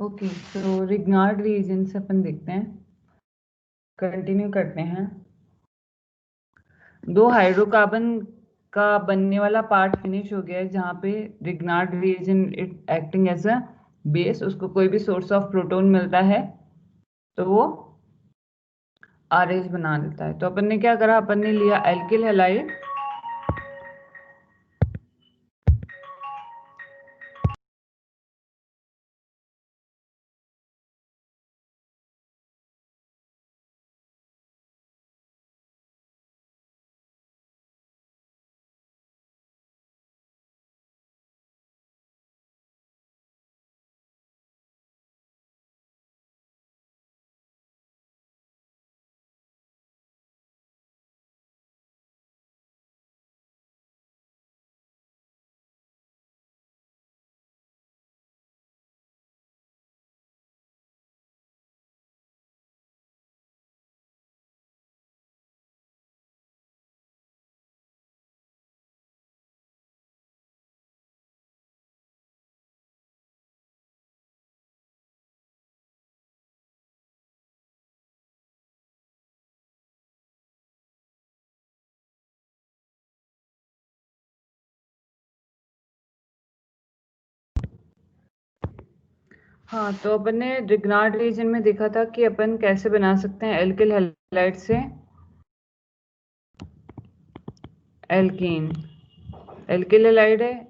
Okay, तो Grignard reason से अपन देखते हैं, कंटिन्यू करते हैं। दो हाइड्रोकार्बन का बनने वाला पार्ट फिनिश हो गया है, जहाँ पे Grignard reagent it acting as a base, उसको कोई भी सोर्स ऑफ प्रोटॉन मिलता है तो वो आरएच बना देता है। तो अपन ने क्या करा, अपन ने लिया एल्किल हैलाइड, हाँ, तो अपन ने रिग्नार्ड रीजन में देखा था कि अपन कैसे बना सकते हैं एल्किल हैलाइड से एल्कीन। एल्किल हैलाइड है,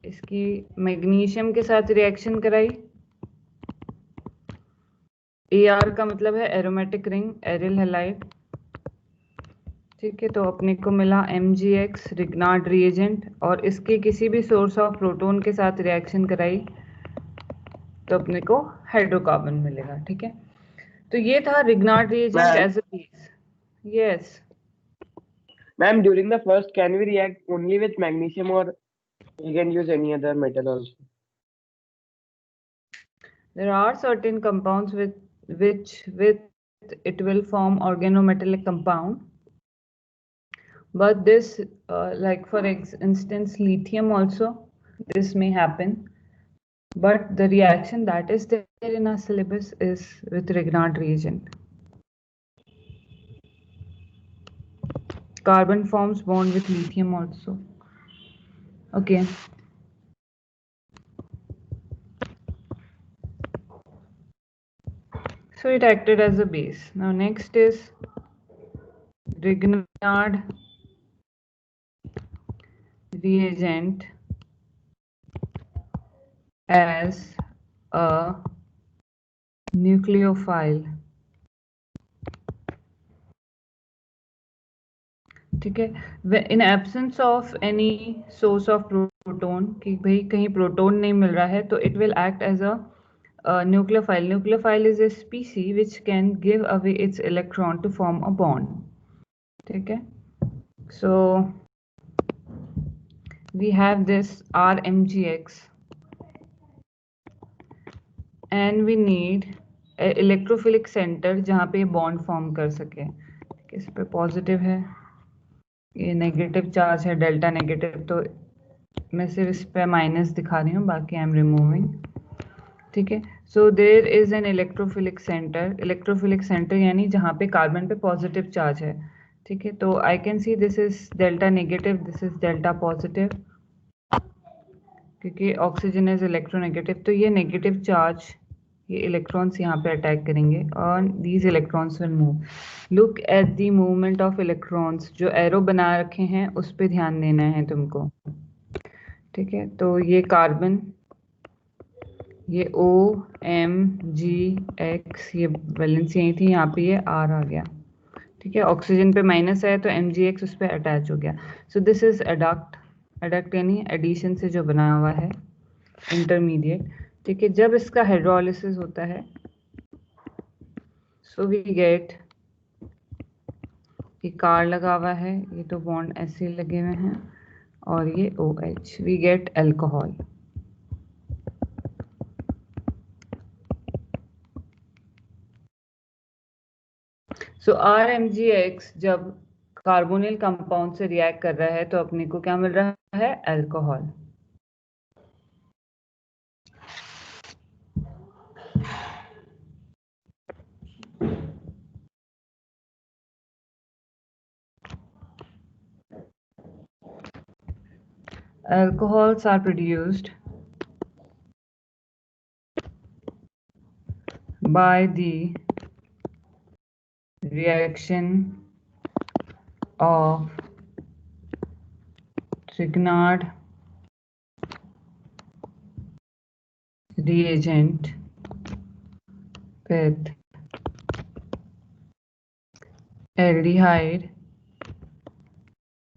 इसकी मैग्नीशियम के साथ रिएक्शन कराई, AR का मतलब है एरोमेटिक रिंग, एरिल हैलाइड। ठीक है, तो अपने को मिला MgX रिग्नार्ड रिएजेंट, और इसके किसी भी सोर्स ऑफ प्रोटॉन के साथ रिएक्शन कराई तो अपने को हाइड्रोकार्बन मिलेगा। ठीक है, तो ये था Grignard reagent ma'am as a base. Yes ma'am, during the first, can we react only with magnesium or we can use any other metal also? there are certain compounds with it will form organometallic compound, but this like for instance lithium also, this may happen, but the reaction that is there in our syllabus is with Grignard reagent. Carbon forms bond with lithium also. Okay, so it acted as a base. Now next is Grignard reagent as a nucleophile. ठीक है, in absence of any source of proton, कि भाई कहीं proton नहीं मिल रहा है, तो it will act as a nucleophile. Nucleophile is a species which can give away its electron to form a bond. ठीक है, so we have this RMgX and we need a electrophilic center जहाँ पे bond form कर सके। इस पे positive है, ये नेगेटिव चार्ज है, डेल्टा नेगेटिव, तो मैं सिर्फ इस पे माइनस दिखा रही हूँ, बाकी आई एम रिमूविंग। ठीक है, so there is an electrophilic centre. Electrophilic centre यानी जहाँ पे कार्बन पे पॉजिटिव चार्ज है। ठीक है, तो I can see this is delta negative, this is delta positive, क्योंकि ऑक्सीजन इज इलेक्ट्रोनेगेटिव, तो ये नेगेटिव चार्ज, ये इलेक्ट्रॉन्स यहाँ पे अटैक करेंगे और these electrons will move. Look at the movement of electrons, जो एरो बना रखे हैं उस पे ध्यान देना है तुमको। ठीक है, तो ये कार्बन, ये OMgX, ये वैलेंस यही थी, यहाँ पे ये R आ गया। ठीक है, ऑक्सीजन पे माइनस है तो MgX उस पर अटैच हो गया। So this is adduct, adduct यानी एडिशन से जो बना हुआ है इंटरमीडिएट। ठीक है, जब इसका हाइड्रोलिसिस होता है सो वी गेट, ये कार लगा हुआ है, ये तो बॉन्ड ऐसे लगे हुए हैं, और ये OH, we get alcohol. So RMgX जब कार्बोनिल कंपाउंड से रिएक्ट कर रहा है तो अपने को क्या मिल रहा है, alcohol. alcohols are produced by the reaction of Grignard reagent with aldehyde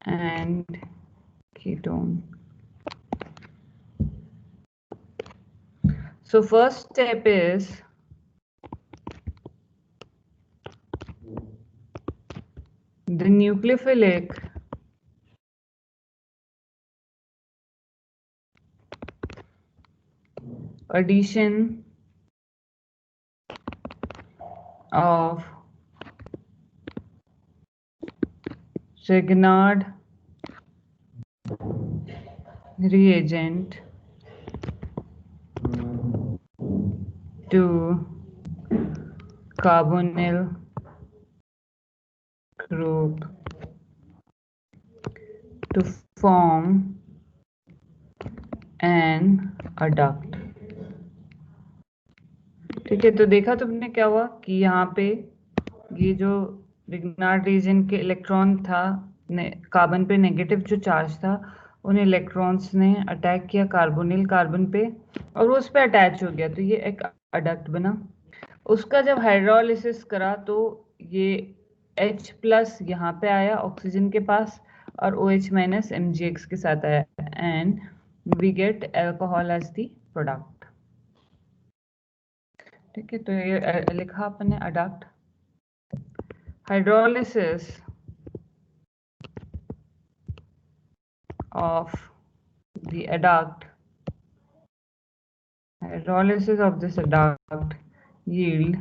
and ketone. So first step is the nucleophilic addition of Grignard reagent to carbonyl group to form an adduct. ठीक है, तो देखा तुमने क्या हुआ कि यहाँ पे ये जो रिग्नार्ड रीजन के इलेक्ट्रॉन था, कार्बन पे नेगेटिव जो चार्ज था, उन इलेक्ट्रॉन्स ने अटैक किया कार्बोनिल कार्बन पे और वो उस पे अटैच हो गया, तो ये एक अडक्ट बना। उसका जब हाइड्रोलिसिस करा तो ये H+ यहाँ पे आया ऑक्सीजन के पास और OH- MgX के साथ आया and we get alcohol as the product. ठीक है, तो ये लिखा आपने adduct. Hydrolysis of the adduct, hydrolysis of this adduct yield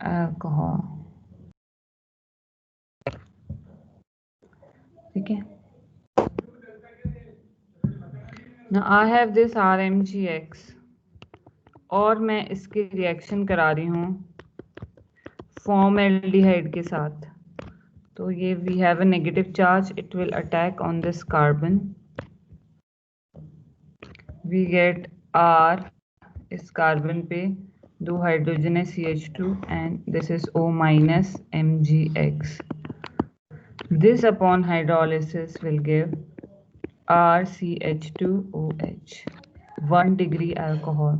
alcohol. ठीक है, now I have this RMgX और मैं इसकी रिएक्शन करा रही हूँ फॉर्मल्डिहाइड के साथ, तो ये we have a negative charge, it will attack on this carbon, we get R, इस कार्बन पे 2 हाइड्रोजन है CH2 and this is O- MgX. This upon hydrolysis will give RCH2OH, 1 degree alcohol.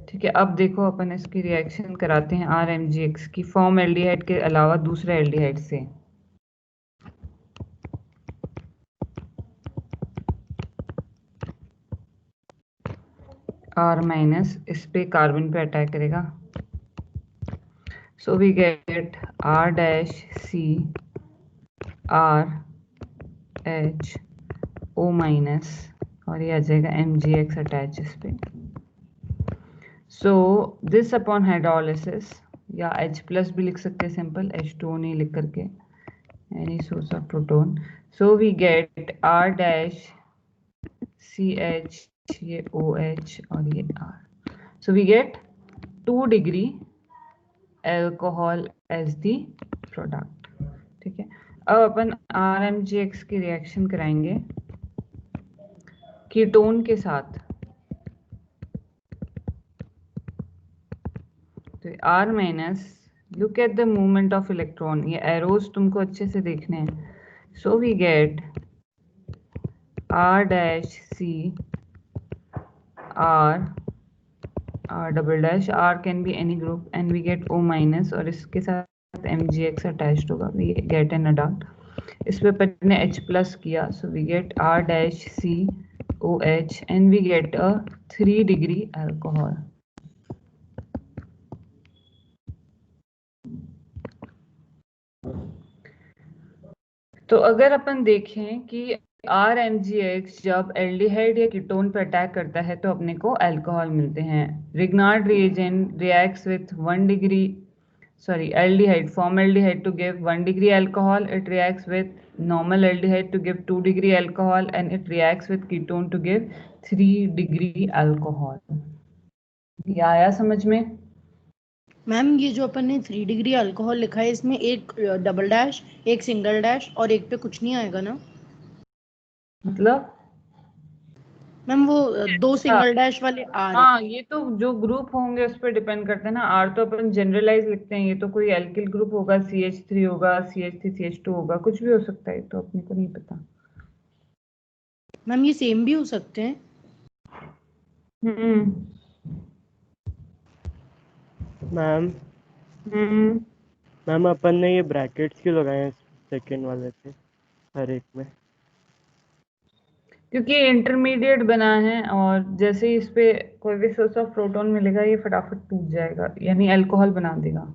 ठीक है, अब देखो अपन इसकी रिएक्शन कराते हैं RMgX की फॉर्मल्डिहाइड के अलावा दूसरे एल्डिहाइड से। R- इस पे कार्बन पे अटैक करेगा, so we get R-C RH O- और ये आ जाएगा MgX अटैच इस पे। So this upon hydrolysis, या H+ भी लिख सकते हैं सिंपल, H2O नहीं लिख करके, any source of proton, so we get R-CH, ये OH और ये R, so we get 2 degree alcohol as the product। ठीक है, अब अपन RMgX की रिएक्शन कराएंगे कीटोन के साथ, तो R-, look at the movement of electron, ये एरोज तुमको अच्छे से देखने हैं, so we get R-C R R can be any group and we get O- और इसके साथ MgX attached होगा, we get an adduct। इस पे अपन ने H+ किया, so we get R-COH and we get a 3 degree alcohol। तो अगर अपन देखें कि RMgX जब एल्डिहाइड या कीटोन पर अटैक करता है तो अपने को अल्कोहल मिलते हैं। Grignard reagent reacts with 1 degree aldehyde, formaldehyde to give 1 degree alcohol, it reacts with normal aldehyde to give 2 degree alcohol and it reacts with ketone to give 3 degree alcohol। ये आया समझ में? मैम ये जो अपन ने 3 degree alcohol लिखा है इसमें एक डबल डैश, एक सिंगल डैश और एक पे कुछ नहीं आएगा ना मतलब मैम? वो दो हाँ सिंगल डैश वाले आ रहे हैं। हाँ, ये तो जो ग्रुप होंगे उस पर डिपेंड करते हैं ना। आर तो अपन जनरलाइज लिखते हैं, ये तो कोई एल्किल ग्रुप होगा, CH3 होगा, CH3CH2 होगा, कुछ भी हो सकता है, तो अपने को नहीं पता। मैम ये सेम भी हो सकते हैं। हम्म मैम हम्म मैम अपन ने ये ब्रैकेट्स क्यों लगाए हैं सेकेंड वाले पे हर एक में? क्योंकि इंटरमीडिएट बना है, और जैसे ही इस पे कोई भी सोर्स ऑफ प्रोटॉन मिलेगा ये फटाफट टूट जाएगा, यानी अल्कोहल बना देगा।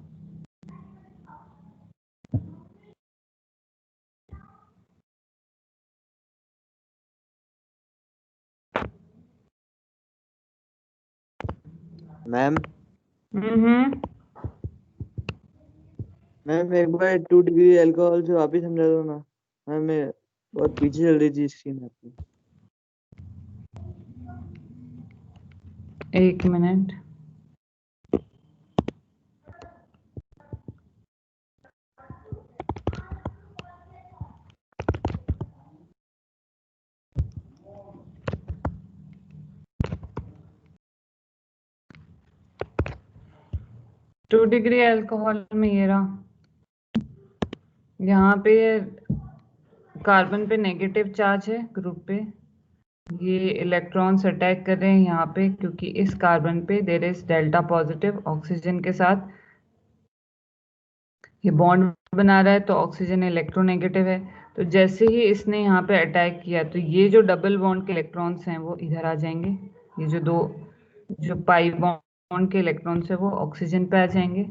मैम हम्म मैम एक बार 2 डिग्री अल्कोहल से वापिस समझा दो ना मैम। मैं बहुत पीछे चल रही थी स्क्रीन आपकी। 1 मिनट। 2 डिग्री अल्कोहल में ये रहा, यहाँ पे कार्बन पे नेगेटिव चार्ज है ग्रुप पे, ये इलेक्ट्रॉन्स अटैक कर रहे हैं यहाँ पे, क्योंकि इस कार्बन पे there is delta positive oxygen के साथ ये बॉन्ड बना रहा है, तो ऑक्सीजन इलेक्ट्रोनेगेटिव है। तो जैसे ही इसने यहाँ पे अटैक किया तो ये जो डबल बॉन्ड के इलेक्ट्रॉन्स हैं वो इधर आ जाएंगे, ये जो दो जो पाई बॉन्ड के इलेक्ट्रॉन्स है वो ऑक्सीजन पे आ जाएंगे।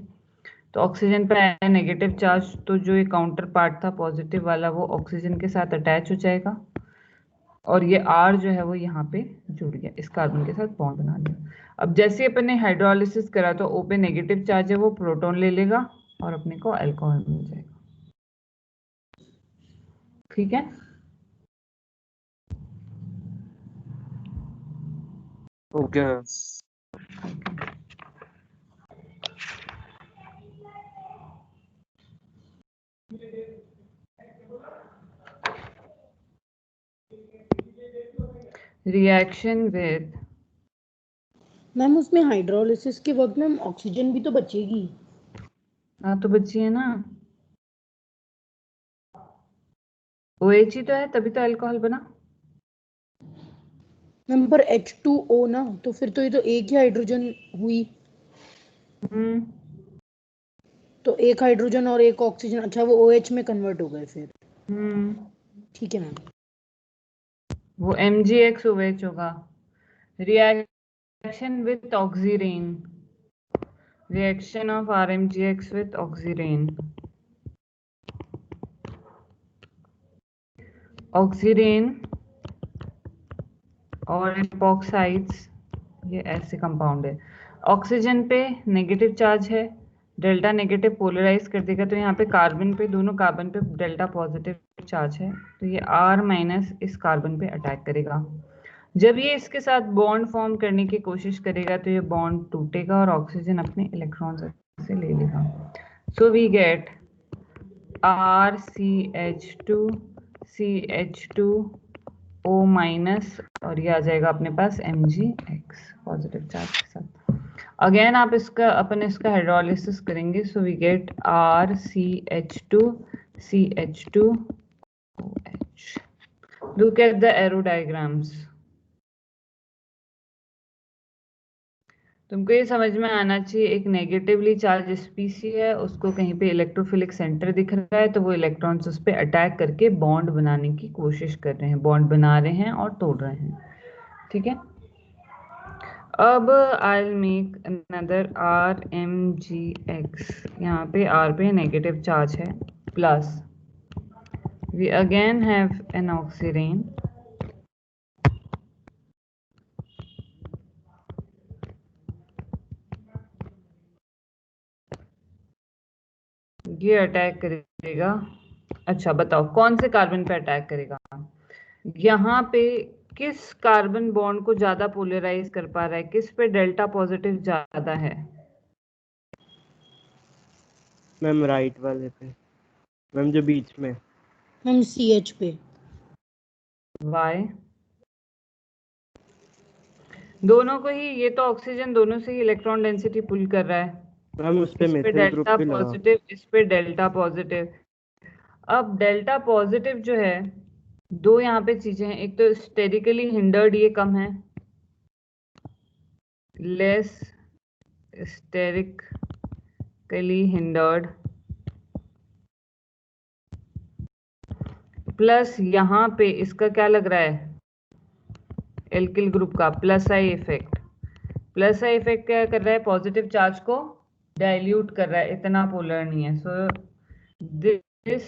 तो ऑक्सीजन पे आया नेगेटिव चार्ज, तो जो ये काउंटर पार्ट था पॉजिटिव वाला वो ऑक्सीजन के साथ अटैच हो जाएगा, और ये R जो है वो यहाँ पे जुड़ गया, इस कार्बन के साथ बॉन्ड बना लिया। अब जैसे अपन ने हाइड्रोलिसिस करा तो O पे नेगेटिव चार्ज है वो प्रोटॉन ले लेगा और अपने को अल्कोहल मिल जाएगा। ठीक है। Okay ma'am. Reaction with, ma'am उसमें हाइड्रोलिसिस के वक्त में ऑक्सीजन भी तो बचेगी। हाँ तो बची है ना, OH ही तो है, तभी तो अल्कोहल बना। मैम पर H2O ना, तो फिर तो ये तो एक ही हाइड्रोजन हुई। हम्म तो एक हाइड्रोजन और एक ऑक्सीजन, अच्छा वो OH में कन्वर्ट हो गए फिर। हम्म ठीक है मैम। वो MgX OH होगा। Reaction with oxirane, reaction of RMGX with oxirane. Oxirane और एपोक्साइड्स ये ऐसे कंपाउंड है, ऑक्सीजन पे नेगेटिव चार्ज है, डेल्टा नेगेटिव पोलराइज कर देगा, तो यहाँ पे कार्बन पे, दोनों कार्बन पे डेल्टा पॉजिटिव चार्ज है, तो ये R माइनस इस कार्बन पे अटैक करेगा। जब ये इसके साथ बॉन्ड फॉर्म करने की कोशिश करेगा तो ये बॉन्ड टूटेगा और ऑक्सीजन अपने इलेक्ट्रॉन से ले लेगा। सो we get RCH2 CH2O minus, और ये आ जाएगा अपने पास MgX पॉजिटिव चार्ज के साथ। अगेन आप अपन इसका हाइड्रोलिसिस करेंगे, so we get RCH2 CH2OH। Look at the arrow diagrams. तुमको ये समझ में आना चाहिए, एक नेगेटिवली चार्ज स्पीसी है, उसको कहीं पे इलेक्ट्रोफिलिक सेंटर दिख रहा है, तो वो इलेक्ट्रॉन्स उस पर अटैक करके बॉन्ड बनाने की कोशिश कर रहे हैं, बॉन्ड बना रहे हैं और तोड़ रहे हैं। ठीक है। अब I will make another RMGX, यहाँ पे R पे नेगेटिव चार्ज है, plus we again have an oxirane, ये अटैक करेगा। अच्छा बताओ कौन से कार्बन पे अटैक करेगा, यहाँ पे किस कार्बन बॉन्ड को ज्यादा पोलराइज कर पा रहा है, किस पे डेल्टा पॉजिटिव ज्यादा है, मैम राइट वाले पे, मैम जो बीच में। मैम CH पे। वाई दोनों को ही, ये तो ऑक्सीजन दोनों से ही इलेक्ट्रॉन डेंसिटी पुल कर रहा है। मैम उस पे इस पे मिथाइल ग्रुप डेल्टा भी लगा। पॉजिटिव, इस पे डेल्टा पॉजिटिव। अब डेल्टा पॉजिटिव जो है, दो यहाँ पे चीजें हैं, एक तो स्टेरिकली हिंडर्ड, ये कम है, लेस स्टेरिकली हिंडर्ड, प्लस यहाँ पे इसका क्या लग रहा है, एल्किल ग्रुप का plus I effect. Plus I effect क्या कर रहा है, पॉजिटिव चार्ज को डाइल्यूट कर रहा है, इतना पोलर नहीं है। So this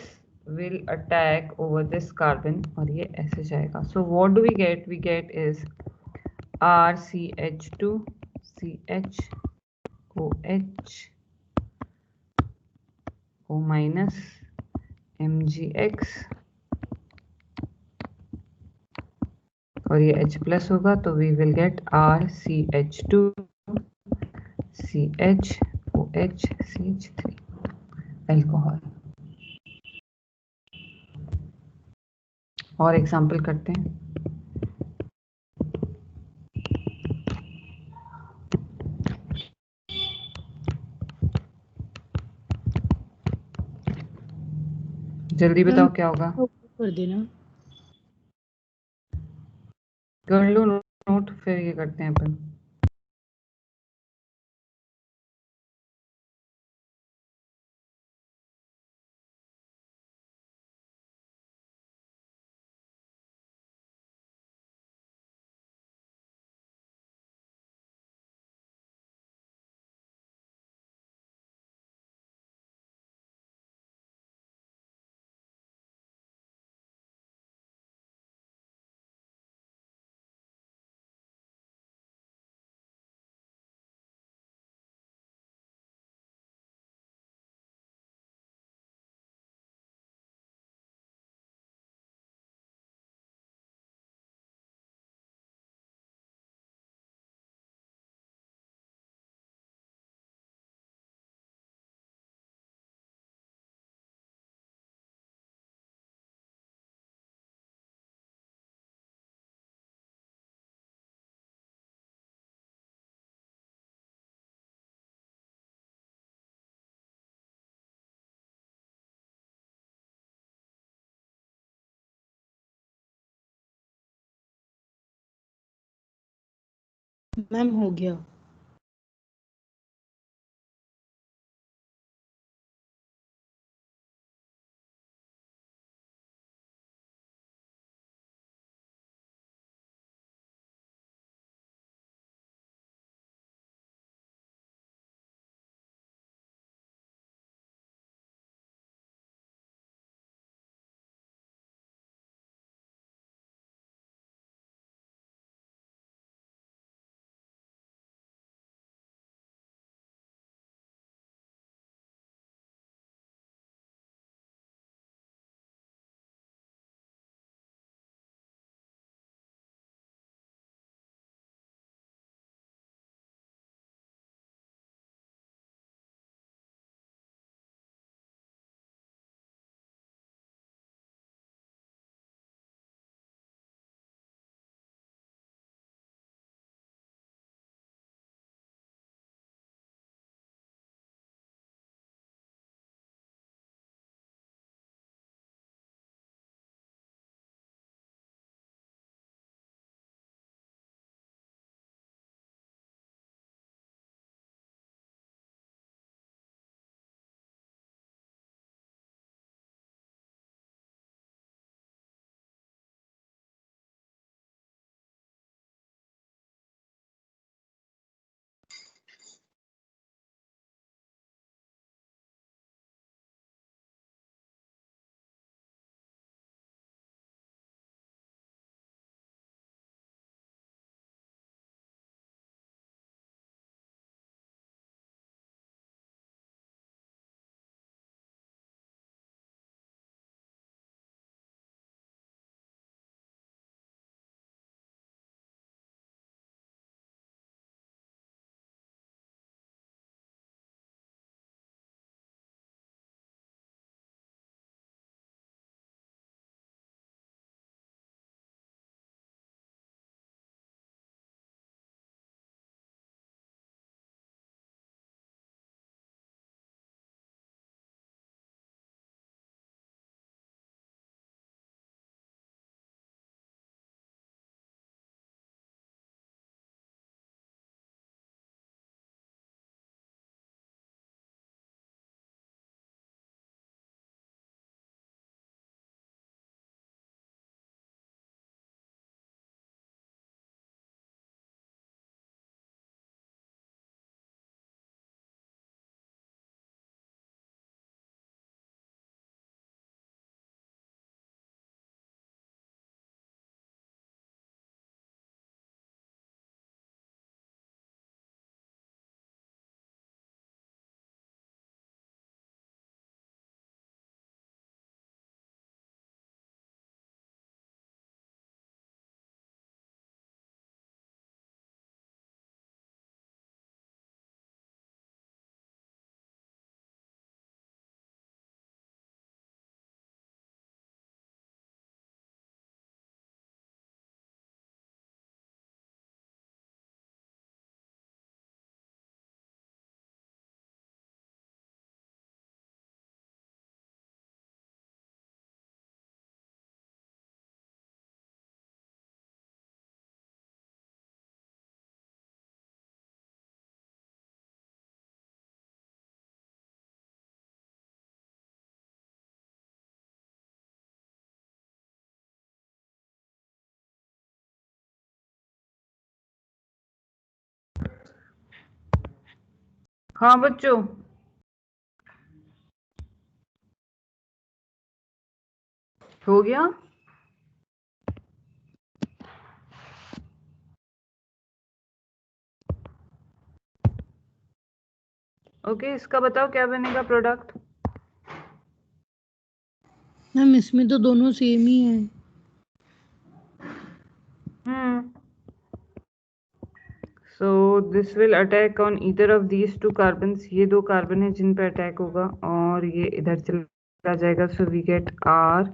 will attack over this carbon और ये ऐसे जाएगा। So what do we get is RCH2 CHOH O minus MgX और ये H प्लस होगा, तो we will get RCH2 CHOH CH3 alcohol. और एग्जाम्पल करते हैं। जल्दी मैम बताओ क्या होगा, कर देना। कर लो नोट, फिर ये करते हैं अपन। मैम हो गया। हाँ बच्चों, हो गया। ओके, इसका बताओ क्या बनेगा प्रोडक्ट। मैम इसमें तो दोनों सेम ही है। So this will attack on either of these two carbons. ये दो कार्बन है जिन पे अटैक होगा, और ये इधर चला जाएगा। सो वी गेट आर,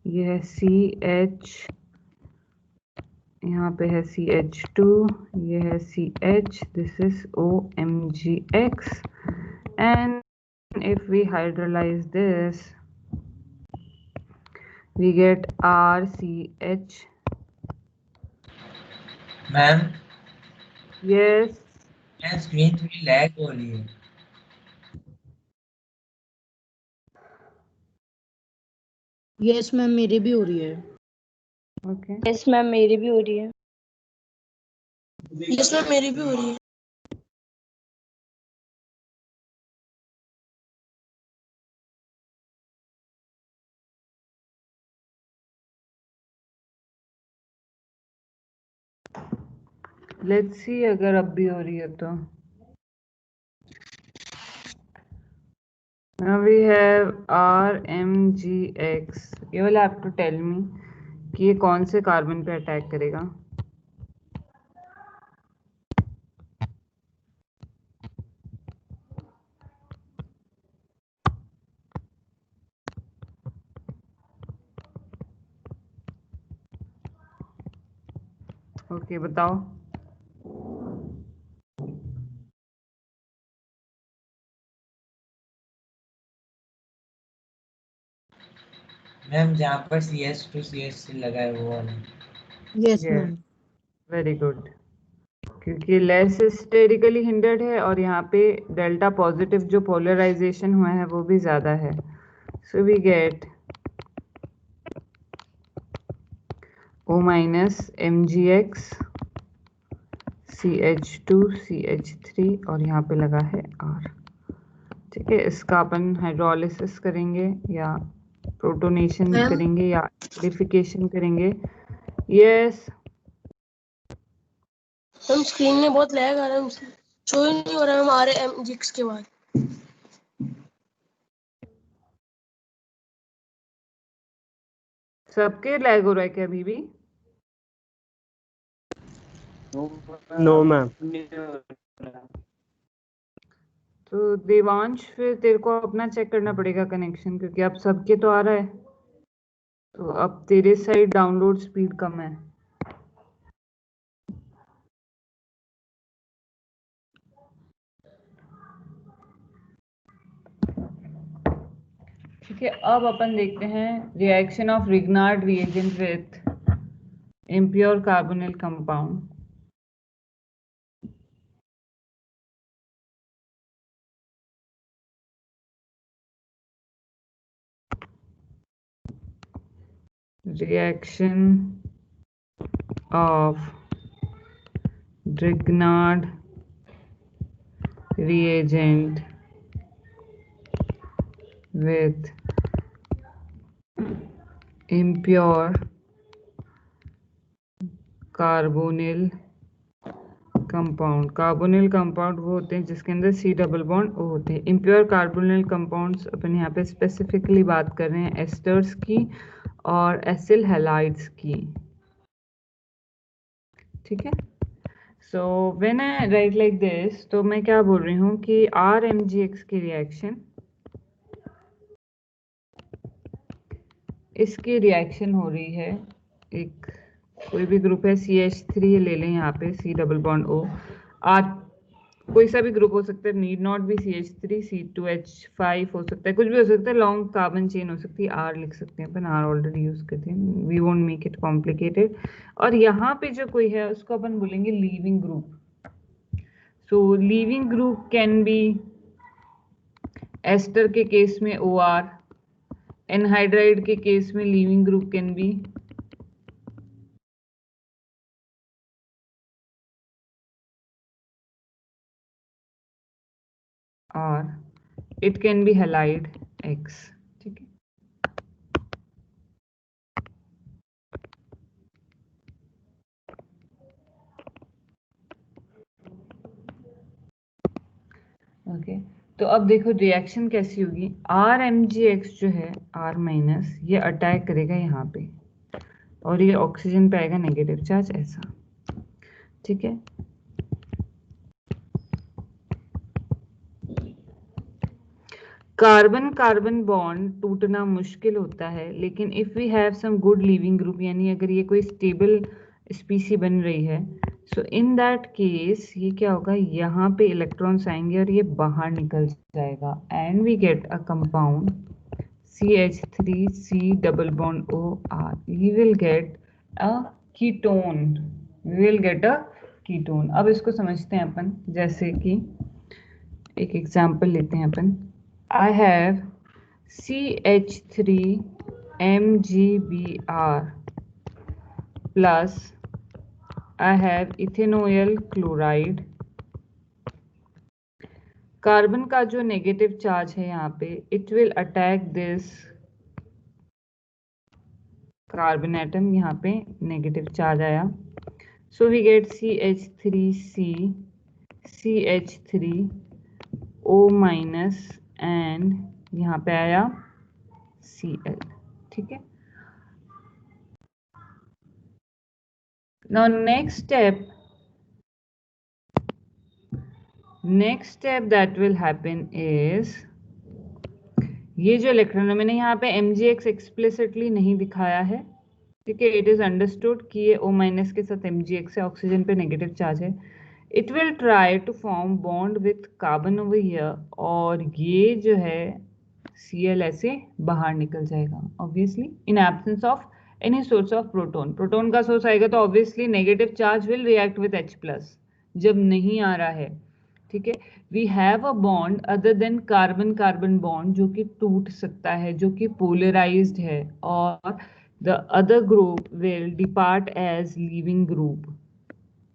ये है CH, यहाँ पे है CH2, ये है CH, this is OMgX, and if we hydrolyze this we get RCH. Ma'am Yes, मैं स्क्रीन थोड़ी लैग हो रही है। यस मैम मेरी भी हो रही है। okay. यस मैम मेरी भी हो रही है। यस मैम मेरी भी हो रही है। Let's see अगर अब भी हो रही है तो। Now we have RMgX. You will have to tell me कि ये कौन से कार्बन पे अटैक करेगा। ओके बताओ। मैम जहाँ पर CH2CH लगा है वो वाला। Yes Yes, ma'am. Very good. क्योंकि लेस स्टेरिकली हिंडर्ड है और यहाँ पे डेल्टा पॉजिटिव जो पोलराइजेशन हुआ है वो भी ज्यादा है। So we get O minus MgX CH2 CH3 और यहाँ पे लगा है R। ठीक है, इसका अपन हाइड्रोलिसिस करेंगे या प्रोटोनेशन मैम करेंगे या एसिडिफिकेशन करेंगे। यस, हम स्क्रीन में बहुत लैग आ रहा है, शो ही नहीं हो रहा है हमारे MGX के बाद। सबके लैग हो रहा है क्या अभी भी? No ma'am. तो देवांश फिर तेरे को अपना चेक करना पड़ेगा कनेक्शन, क्योंकि अब सबके तो आ रहा है। तो अब तेरे साइड डाउनलोड स्पीड कम है। ठीक है, अब अपन देखते हैं reaction of Grignard reagent with impure carbonyl compound. Reaction of Grignard reagent with impure carbonyl compound. Carbonyl compound वो होते हैं जिसके अंदर C डबल बॉन्ड O होते हैं। इम्प्योर कार्बोनिल कंपाउंड्स अपन यहाँ पे स्पेसिफिकली बात कर रहे हैं एस्टर्स की और एसिल हैलाइड्स की। ठीक है, so when I right like this, तो मैं क्या बोल रही हूँ कि RMgX की रिएक्शन, इसकी रिएक्शन हो रही है, एक कोई भी ग्रुप है CH3 ले लें, यहाँ पे C double bond O, R कोई सा भी ग्रुप हो सकता है, need not be CH3, C2H5 हो सकता है, कुछ भी हो सकता है, लॉन्ग कार्बन चेन हो सकती है, R लिख सकते हैं अपन, R ऑलरेडी यूज करते हैं, we won't make it complicated. और यहाँ पे जो कोई है उसको अपन बोलेंगे leaving group. So leaving group can be, ester के केस में OR, एनहाइड्राइड के केस में leaving group can be it can be halide X. ठीक है, ओके। तो अब देखो रिएक्शन कैसी होगी। RMgX जो है R माइनस, ये अटैक करेगा यहाँ पे और ये ऑक्सीजन पे आएगा नेगेटिव चार्ज ऐसा, ठीक है। कार्बन कार्बन बॉन्ड टूटना मुश्किल होता है, लेकिन if we have some good leaving group, यानी अगर ये कोई स्टेबल स्पीसी बन रही है, सो इन दैट केस ये क्या होगा, यहाँ पे इलेक्ट्रॉन्स आएंगे और ये बाहर निकल जाएगा and we get a compound CH3C double bond OR. We will get a ketone. We will get a ketone. अब इसको समझते हैं अपन, जैसे कि एक एग्जांपल लेते हैं अपन। I have CH3MgBr plus I have ethanoyl chloride. कार्बन का जो नेगेटिव चार्ज है यहाँ पे, it will attack this carbon atom, यहाँ पे नेगेटिव चार्ज आया, so we get CH3C CH3O minus and यहाँ पे आया Cl, ठीक है। Now next step that will happen is, ये जो इलेक्ट्रॉन मैंने यहाँ पे MgX एक्सप्लिसिटली नहीं दिखाया है, ठीक है। इट इज अंडरस्टूड कि ये O माइनस के साथ MgX है, ऑक्सीजन पे नेगेटिव चार्ज है। It will try to form bond with carbon over here, और ये जो है Cl ऐसे बाहर निकल जाएगा obviously in absence of any source of proton. Proton का सोर्स आएगा तो obviously negative charge will react with H+, जब नहीं आ रहा है, ठीक है। We have a bond other than carbon carbon bond जो कि टूट सकता है, जो कि पोलराइज्ड है, और the other group will depart as leaving group.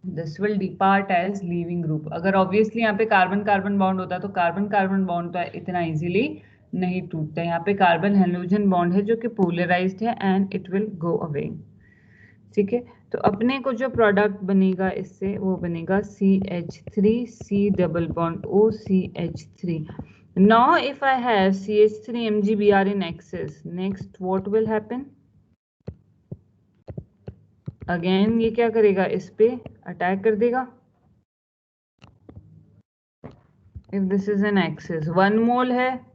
This will depart as leaving group. अगर ऑब्वियसली यहाँ पे कार्बन कार्बन बॉन्ड होता तो कार्बन कार्बन बॉन्ड तो इतना इजीली नहीं टूटता। यहाँ पे कार्बन हेलोजन बॉन्ड है जो कि पोलराइज्ड है and it will go away, ठीक है। तो अपने को जो प्रोडक्ट बनेगा इससे, वो बनेगा CH3C double bond O CH3. Now if I have CH3MgBr in excess, next what will happen? Again ये क्या करेगा, इस पे अटैक कर देगा। If this is an excess, 1 मोल है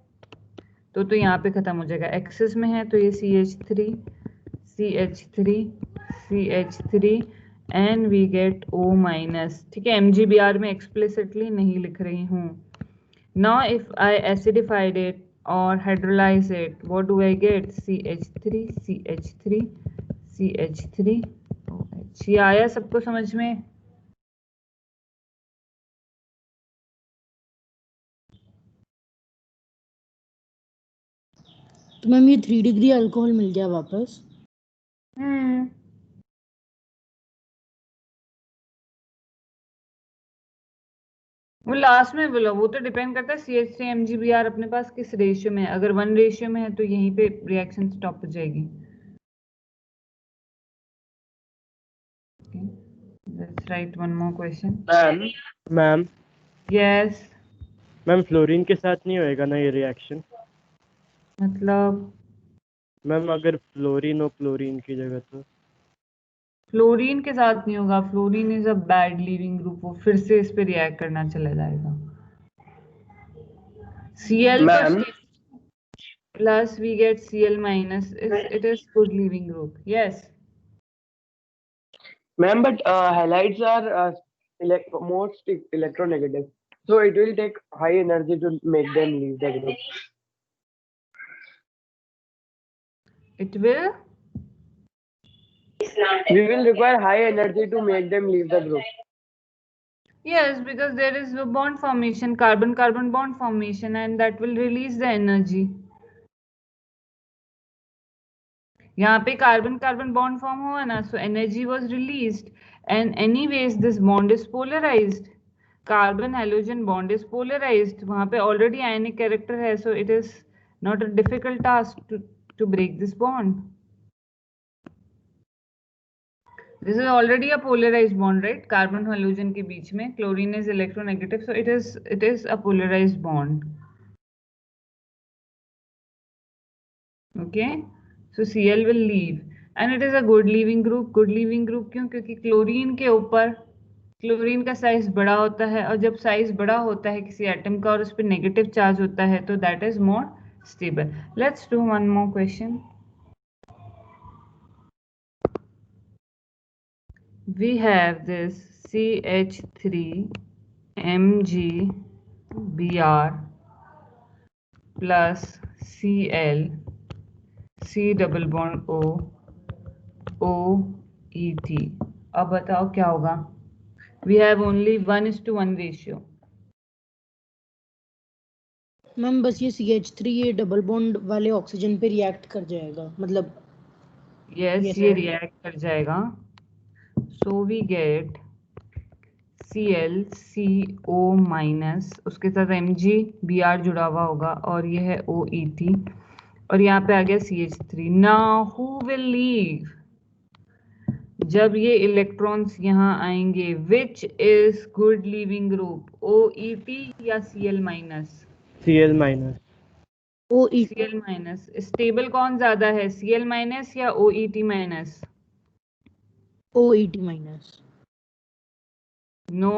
तो यहाँ पे खत्म हो जाएगा। एक्सेस में है तो ये CH3 and we get O minus, ठीक है। MgBr में एक्सप्लिसिटली नहीं लिख रही हूँ। Now if I acidified it और hydrolyse it, what do I get, CH3OH। ये आया सबको समझ में? तो मैम ये 3 डिग्री अल्कोहल मिल गया वापस। वो लास्ट में बोला, वो तो डिपेंड करता है CH3MgBr अपने पास किस रेशियो में है। अगर 1 रेशियो में है तो यहीं पे रिएक्शन स्टॉप हो जाएगी। Let's write one more question. Ma'am yes ma'am fluorine के साथ नहीं होएगा ना ये रिएक्शन? मतलब मैम अगर फ्लोरीन हो क्लोरीन की जगह तो? फ्लोरीन के साथ नहीं होगा। Fluorine is a bad leaving group, वो फिर से इस पे रिएक्ट करना चला जाएगा। Cl plus we get Cl minus, it is good leaving group. Yes. Ma'am, but halides are most electronegative, so it will take high energy to make them leave the group. It will? We will require high energy to make them leave the group. Yes, because there is a bond formation, carbon-carbon bond formation, and that will release the energy. यहाँ पे carbon carbon bond form हुआ ना, so energy was released, and anyways this bond is polarized, carbon hydrogen bond is polarized, वहां पे already ionic character है, so it is not a difficult task to break this bond. This is already a polarized bond, right? Carbon halogen के बीच में. Chlorine is electronegative, so it is a polarized bond. Okay, so Cl will leave, and it is a good leaving group. Good leaving group क्यों? क्योंकि chlorine के ऊपर chlorine का size बड़ा होता है, और जब साइज बड़ा होता है किसी एटम का और उस पर नेगेटिव चार्ज होता है तो that is more stable. Let's do one more question. We have this CH3 MgBr plus Cl C double bond O OET. अब बताओ क्या होगा? We have only 1:1 ratio. Ma'am बस ये CH3 ये डबल बॉन्ड वाले ऑक्सीजन पे रिएक्ट कर जाएगा, मतलब Yes, ये रिएक्ट कर जाएगा. So we get ClCO minus, उसके साथ MgBr जुड़ा हुआ होगा, और ये है OET, और यहाँ पे आ गया CH3. Now who will leave? जब ये इलेक्ट्रॉन्स यहाँ आएंगे, which is good leaving group, OET या Cl minus? Cl minus. OET. Cl minus. Stable कौन ज्यादा है, Cl माइनस या OET minus? OET minus. No,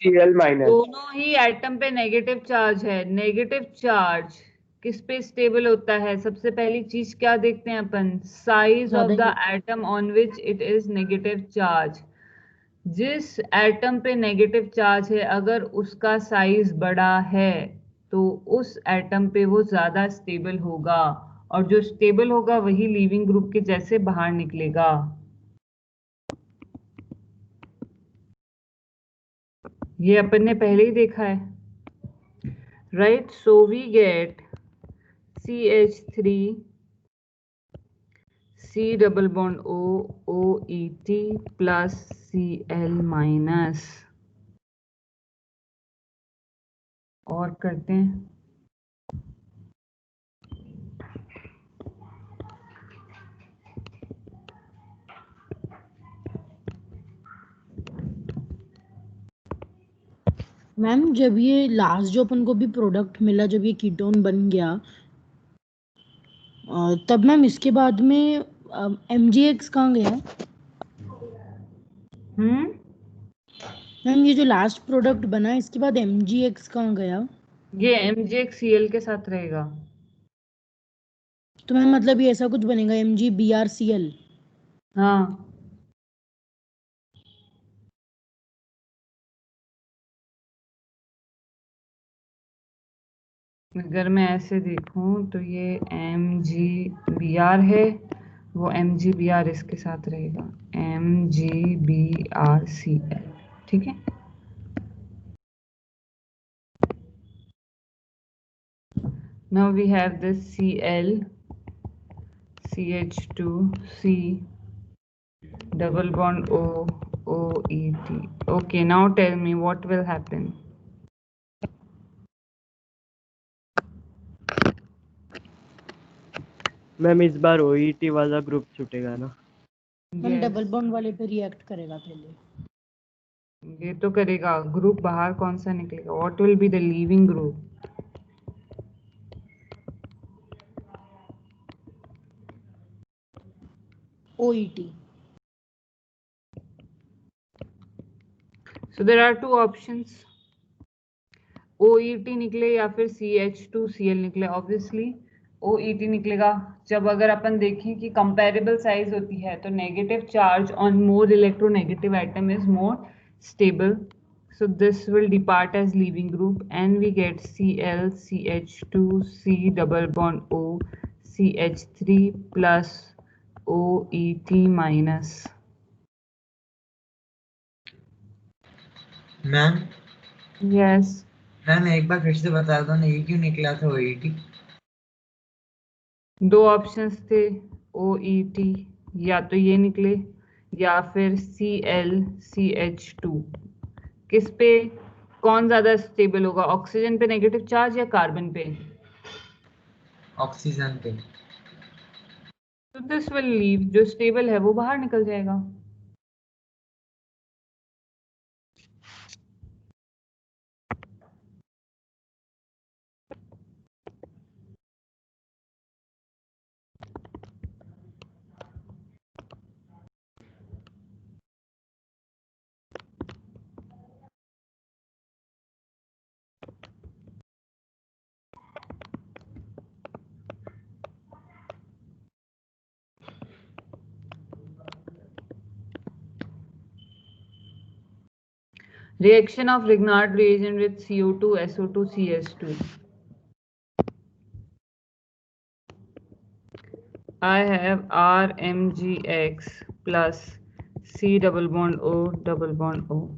Cl minus. दोनों ही एटम पे नेगेटिव चार्ज है. नेगेटिव चार्ज किस पे स्टेबल होता है? सबसे पहली चीज क्या देखते हैं अपन? Size of the atom on which it is negative charge. जिस एटम पे नेगेटिव चार्ज है, अगर उसका साइज बड़ा है तो उस एटम पे वो ज्यादा स्टेबल होगा, और जो स्टेबल होगा वही लिविंग ग्रुप के जैसे बाहर निकलेगा. ये अपन ने पहले ही देखा है, right? So we get CH3 C double bond O OET plus Cl minus. और करते हैं. मैम जब ये लास्ट जो अपन को भी प्रोडक्ट मिला, जब ये कीटोन बन गया, तब मैम इसके बाद में MgX कहाँ गया? मैम ये जो लास्ट प्रोडक्ट बना इसके बाद MgX कहाँ गया? ये MgX Cl के साथ रहेगा. तो मैम मतलब ये ऐसा कुछ बनेगा MgBrCl? हाँ, अगर मैं ऐसे देखूं तो ये MgBr है, वो MgBr इसके साथ रहेगा, MgBrCl. ठीक है. Now we have this Cl CH2C double bond O OET. Okay, now tell me what will happen. Ma'am इस बार OET वाला ग्रुप छूटेगा ना? मैम डबल बॉन्ड वाले पे रिएक्ट करेगा पहले. ये तो करेगा. ग्रुप बाहर कौन सा निकलेगा? What will be the leaving group? OET. So there are two options. OET निकले या फिर CH2Cl निकले. ऑब्वियसली OET निकलेगा. जब अगर अपन देखें कि कंपैरेबल साइज होती है तो negative charge on more electronegative atom is more stable. So this will depart as leaving group, and we get Cl CH2C double bond O CH3 plus OET minus. Ma'am Yes. Ma'am एक बार फिर से बता दो ना, ये क्यों निकला था OET? दो ऑप्शंस थे OET, या तो ये निकले या फिर Cl CH2. किस पे कौन ज्यादा स्टेबल होगा, ऑक्सीजन पे नेगेटिव चार्ज या कार्बन पे? ऑक्सीजन पे। तो दिस विल लीव, जो स्टेबल है वो बाहर निकल जाएगा। Reaction of Grignard reagent with CO2, SO2, CS2. I have RMgX plus C double bond O double bond O.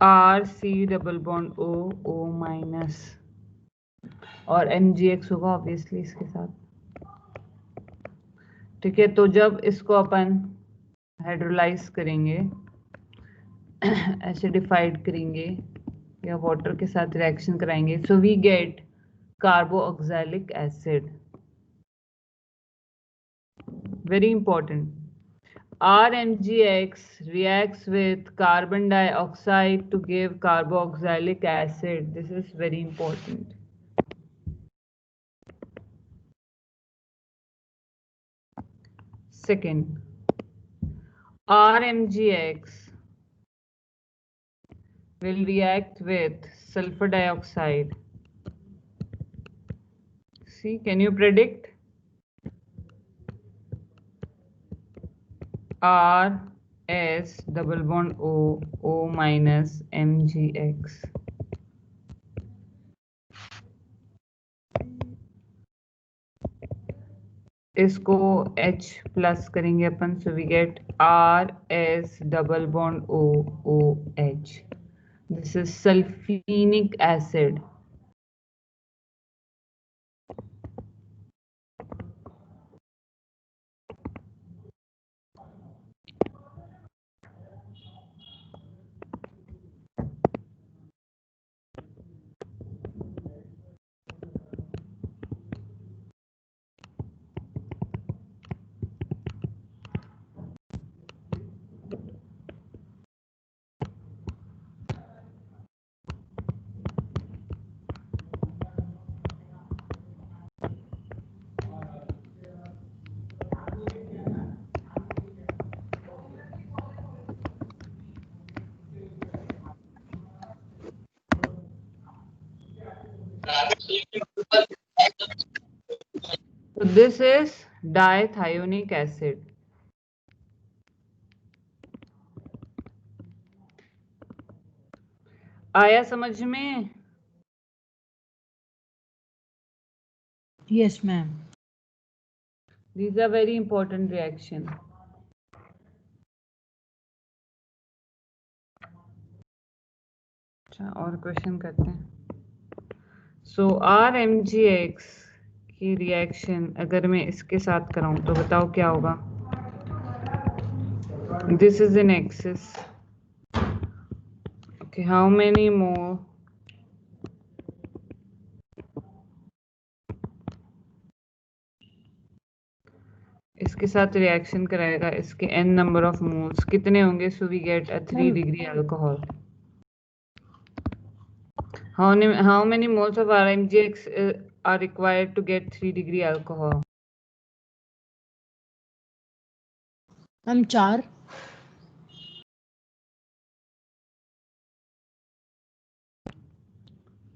R C double bond O O minus और MgX होगा obviously इसके साथ। ठीक है, तो जब इसको अपन हाइड्रोलाइज करेंगे, एसिडिफाइड करेंगे या वाटर के साथ रिएक्शन कराएंगे, so we get carboxylic acid. Very important. RMgX reacts with carbon dioxide to give carboxylic acid. This is very important. Second, RMgX will react with sulfur dioxide. See, can you predict? R S double bond O O minus MgX. इसको H plus करेंगे अपन, so we get RS double bond O OH. This is sulfinic acid. So this is dithionic acid. आया समझ में? Yes, ma'am. These are very important reaction. अच्छा, और question करते हैं. सो RMgX की रिएक्शन अगर मैं इसके साथ कराऊं तो बताओ क्या होगा? This is in excess. Okay, how many more? इसके साथ रिएक्शन कराएगा, इसके n नंबर ऑफ मोल्स कितने होंगे? So we get a 3 degree alcohol. How many moles of RMgX are required to get 3 degree alcohol? हम 4.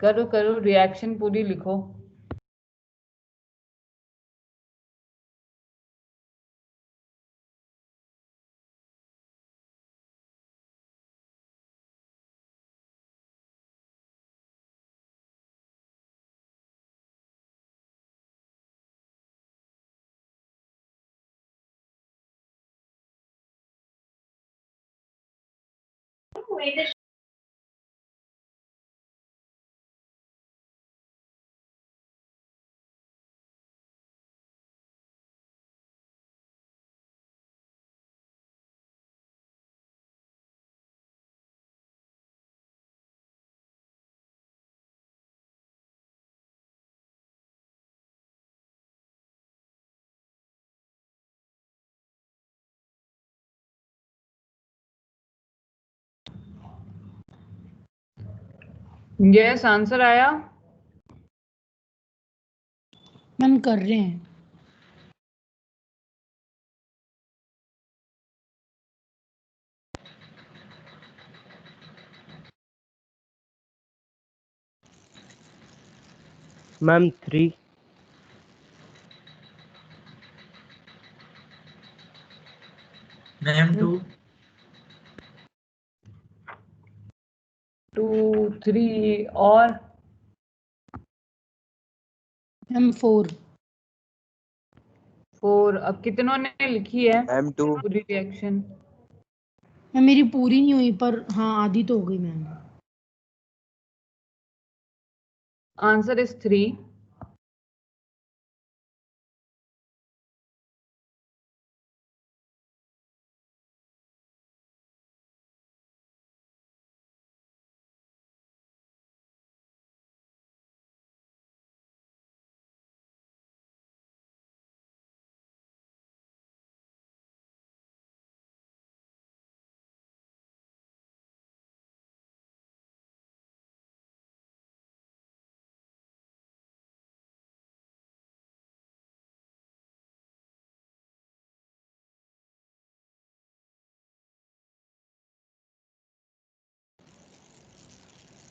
करो करो, रिएक्शन पूरी लिखो. यस आंसर आया। मैम कर रहे हैं। मैम 3। मैम 2। 2 3 और मैम 4। 4। अब कितनों ने लिखी है मैम 2। पूरी रिएक्शन? मैम मेरी पूरी नहीं हुई पर हाँ आधी तो हो गई मैम। Answer is 3।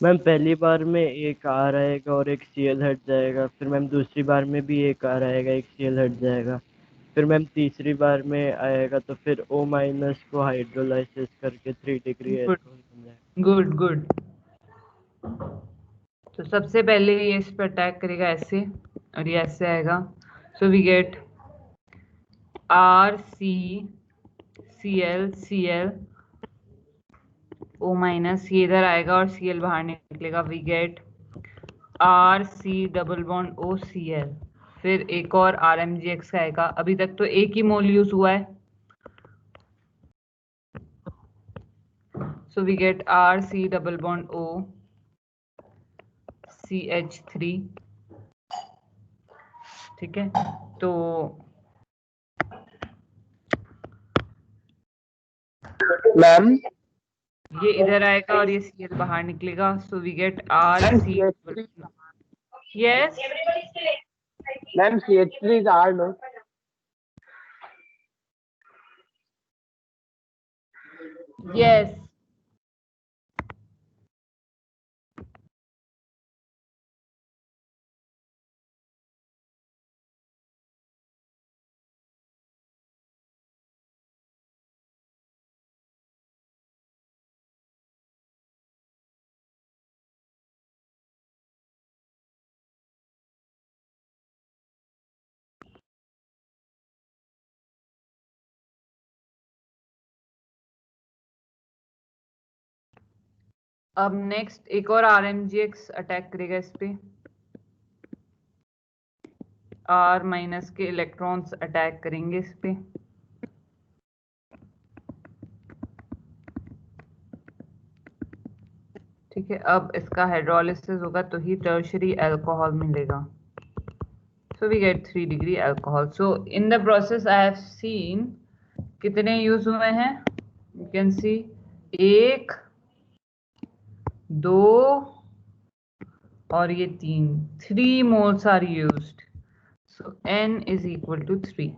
मैम पहली बार में एक आर आएगा और एक Cl हट जाएगा, फिर मैम दूसरी बार में भी एक आर आएगा, एक Cl हट जाएगा, फिर मैम तीसरी बार में आएगा तो फिर O माइनस को हाइड्रोलाइसिस करके 3 डिग्री गुड एल्कोहल बन जाएगा। Good good. तो सबसे पहले ये इस पर अटैक करेगा ऐसे और ये ऐसे आएगा। So we get RCCl O minus, ये इधर आएगा और Cl बाहर निकलेगा। We get RC double bond OCl। फिर एक और RMGX आएगा। अभी तक तो एक ही मोल यूज हुआ है। So we get RC double bond O CH3। ठीक है, तो मैम ये इधर आएगा और ये Cl बाहर निकलेगा। So we get ma'am RC। CH3 yes ma'am CH3 is R no? Yes. अब नेक्स्ट एक और RMGX अटैक करेगा इस पे। R माइनस के इलेक्ट्रॉन्स अटैक करेंगे इस पे। ठीक है, अब इसका हाइड्रोलिसिस होगा तो ही टर्शरी अल्कोहल मिलेगा। So we get 3 degree alcohol. So in the process I have seen कितने यूज हुए हैं? यू कैन सी 1 2 और ये 3 moles are used. So N is equal to 3.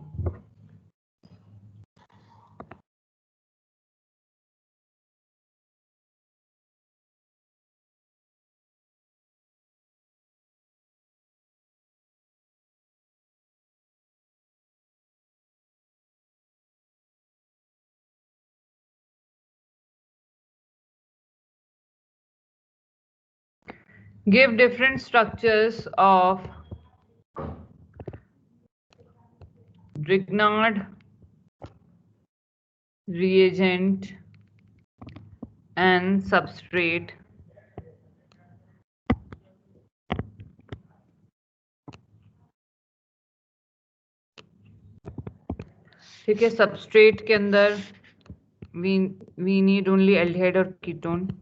Give different structures of Grignard reagent and substrate ठीक है, substrate के अंदर we need only aldehyde और ketone.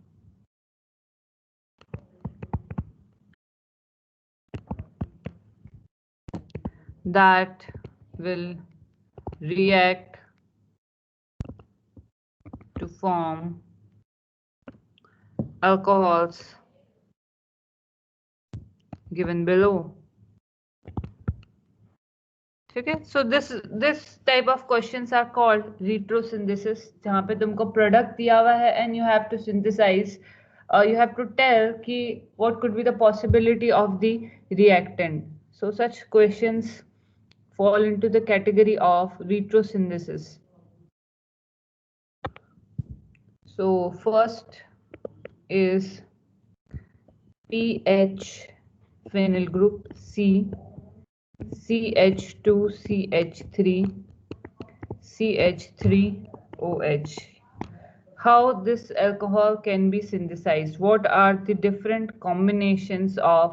That will react to form alcohols given below. ठीक है, so this type of questions are called retrosynthesis, जहाँ पे तुमको प्रोडक्ट दिया हुआ है and you have to synthesize, you have to tell कि what could be the possibility of the reactant. So such questions fall into the category of retrosynthesis. So first is PH phenyl group C, CH2CH3, CH3OH. How this alcohol can be synthesized? What are the different combinations of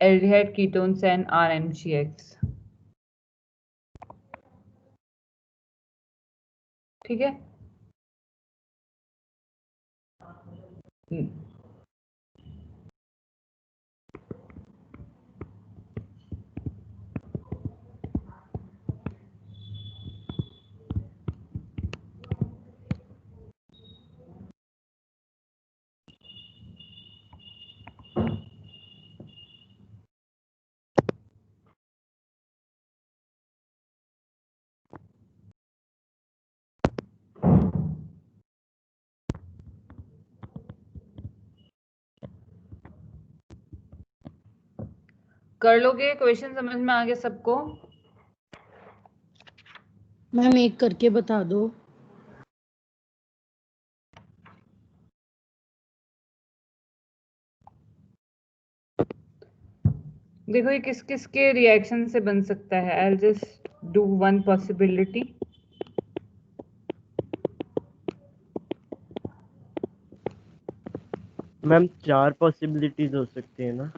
aldehyde ketones and RMGX? ठीक है, कर लोगे? Question समझ में आ गया सबको? Ma'am एक करके बता दो। देखो ये किस किस के रिएक्शन से बन सकता है। I'll just do one possibility. Ma'am 4 possibilities हो सकती है ना?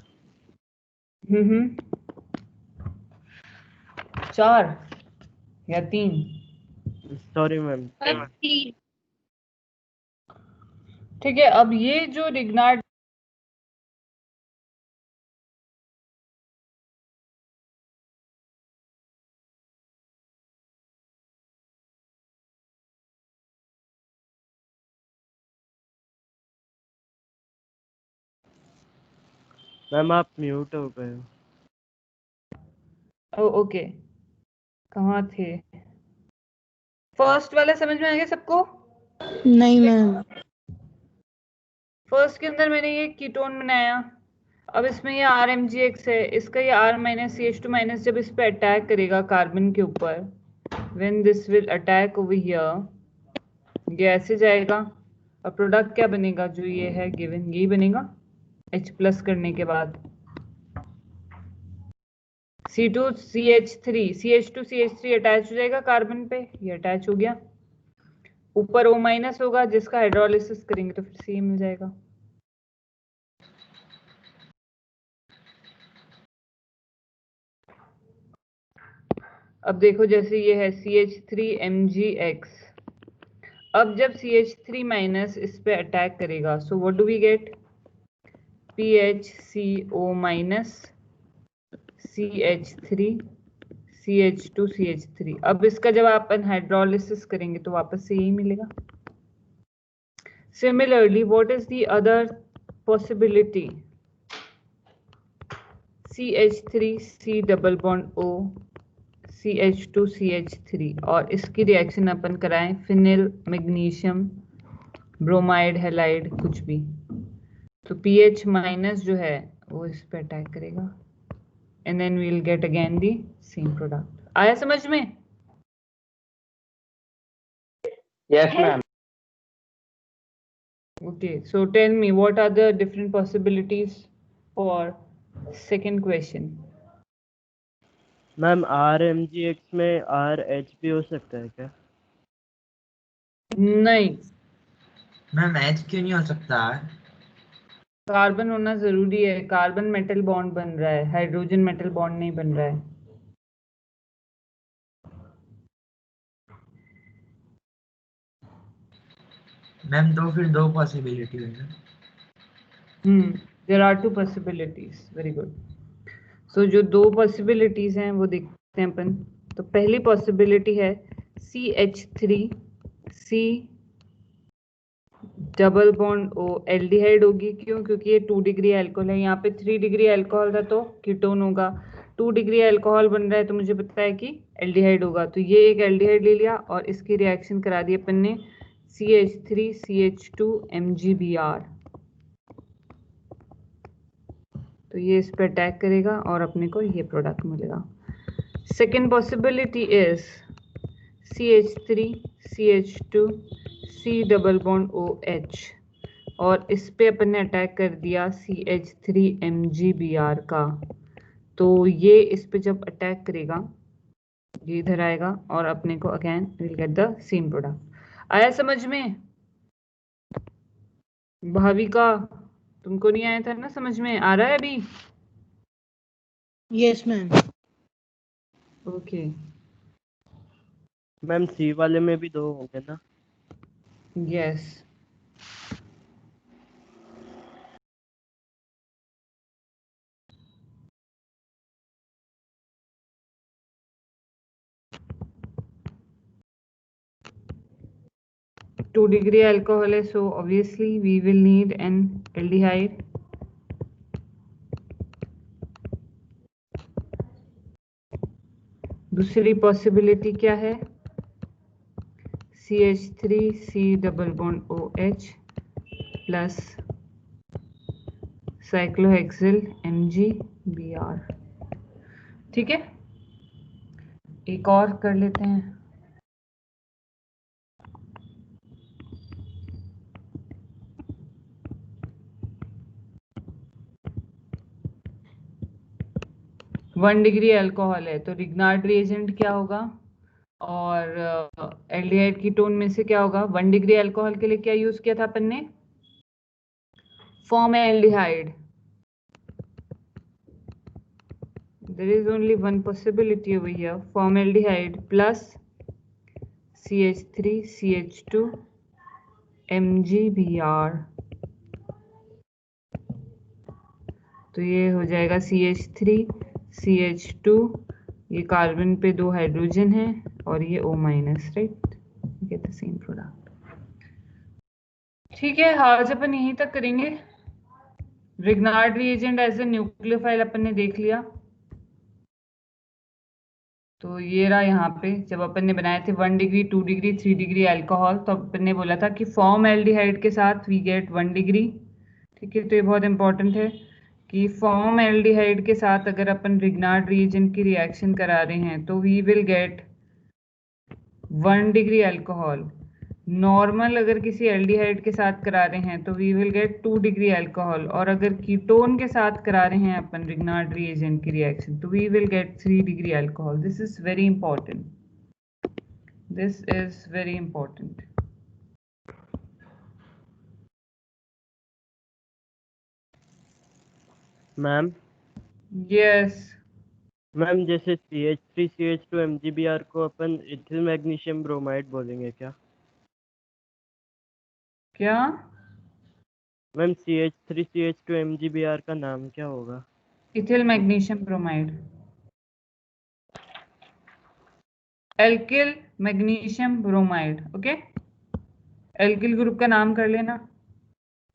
4 या 3? Sorry ma'am. ठीक है, अब ये जो रिग्नार्ड मैम आप म्यूट हो गए हो। ओके, कहाँ थे? फर्स्ट वाला समझ में आ गया सबको? नहीं मैम। फर्स्ट के अंदर मैंने ये कीटोन बनाया, अब इसमें ये RMGX है, इसका ये R-CH2- जब इस पे अटैक करेगा कार्बन के ऊपर, when this will attack over here, ये ऐसे जाएगा और प्रोडक्ट क्या बनेगा? जो ये है गिवन, यही बनेगा H+ करने के बाद CH2CH3 अटैच हो जाएगा कार्बन पे, ये अटैच हो गया, ऊपर O- होगा जिसका हाइड्रोलिसिस करेंगे तो फिर C मिल जाएगा। अब देखो जैसे ये है CH3MgX, अब जब CH3- इस पे अटैक करेगा, so what do we get? PHCO- CH3 CH2CH3। अब इसका जब अपन हाइड्रोलिसिस करेंगे तो वापस से यही मिलेगा। Similarly what is the other possibility? CH3C_O CH2CH3, और इसकी रिएक्शन अपन कराएं फिनिल मैग्नीशियम ब्रोमाइड हैलाइड कुछ भी, तो PH- जो है वो इस पे अटैक करेगा and then we'll get again the same product. आया समझ में? Yes, ma'am. Okay, so tell me what are the different possibilities for second question? Ma'am RMGX में RH भी हो सकता है क्या? नहीं, मैम H क्यों नहीं हो सकता? कार्बन होना जरूरी है, कार्बन मेटल बॉन्ड बन रहा है, हाइड्रोजन मेटल बॉन्ड नहीं बन रहा है। मैम तो फिर 2 पॉसिबिलिटी है ना? There are 2 possibilities. Very good. So जो 2 possibilities हैं वो देखते हैं अपन। तो पहली possibility है CH3C double bond O aldehyde होगी। क्यों? क्योंकि ये 2 डिग्री अल्कोहल है। यहाँ पे 3 डिग्री अल्कोहल था तो कीटोन होगा। 2 डिग्री अल्कोहल बन रहा है तो मुझे पता है कि एल्डिहाइड होगा। तो ये एक एल्डिहाइड ले लिया और इसकी रिएक्शन करा दी अपन ने CH3CH2 MgBr। तो ये इस पर अटैक करेगा और अपने को ये प्रोडक्ट मिलेगा। Second possibility is CH3CH2 C double bond OH और इस पे अपन ने अटैक कर दिया CH3 MgBr का। तो ये इस पे जब अटैक करेगा ये इधर आएगा और अपने को again will get the same product. आया समझ में? भाविका तुमको नहीं आया था ना समझ में? आ रहा है अभी? Yes ma'am. ओके मैम सी वाले में भी 2 होंगे ना? यस। Two degree alcohol है, so obviously we will need an aldehyde. दूसरी पॉसिबिलिटी क्या है? CH3C double bond OH plus cyclohexyl MgBr। ठीक है, एक और कर लेते हैं। वन डिग्री अल्कोहल है तो रिग्नार्ड रिएजेंट क्या होगा और एल्डिहाइड कीटोन में से क्या होगा? 1 डिग्री अल्कोहल के लिए क्या यूज किया था अपन ने? फॉर्मएल्डिहाइड। There is only one possibility over here, formaldehyde plus CH3CH2 MgBr। तो ये हो जाएगा CH3CH2, ये कार्बन पे 2 हाइड्रोजन है और ये O-, right? Get the same product. ठीक है, आज अपन यहीं तक करेंगे। Grignard reagent as a nucleophile अपन ने देख लिया। तो ये रहा यहाँ पे जब अपन ने बनाए थे 1 डिग्री 2 डिग्री 3 डिग्री अल्कोहल, तो अपन ने बोला था कि फॉर्मएल्डिहाइड के साथ वी गेट 1 डिग्री। ठीक है, तो ये बहुत इंपॉर्टेंट है कि फॉर्मएल्डिहाइड के साथ अगर अपन रिग्नार्ड रिएजेंट की रिएक्शन करा रहे हैं तो we will get 1 degree alcohol. Normal अगर किसी एल्डिहाइड के साथ करा रहे हैं तो we will get 2 degree alcohol, और अगर कीटोन के साथ करा रहे हैं अपन रिग्नार्ड रिएजेंट की रिएक्शन तो we will get 3 degree alcohol. This is very important, this is very important. Ma'am yes ma'am जैसे CH3CH2 MgBr को अपन इथिल मैग्नीशियम ब्रोमाइड बोलेंगे क्या? क्या? मैम CH3CH2 MgBr का नाम क्या होगा? Ethyl magnesium bromide, alkyl magnesium bromide. Okay, alkyl group का नाम कर लेना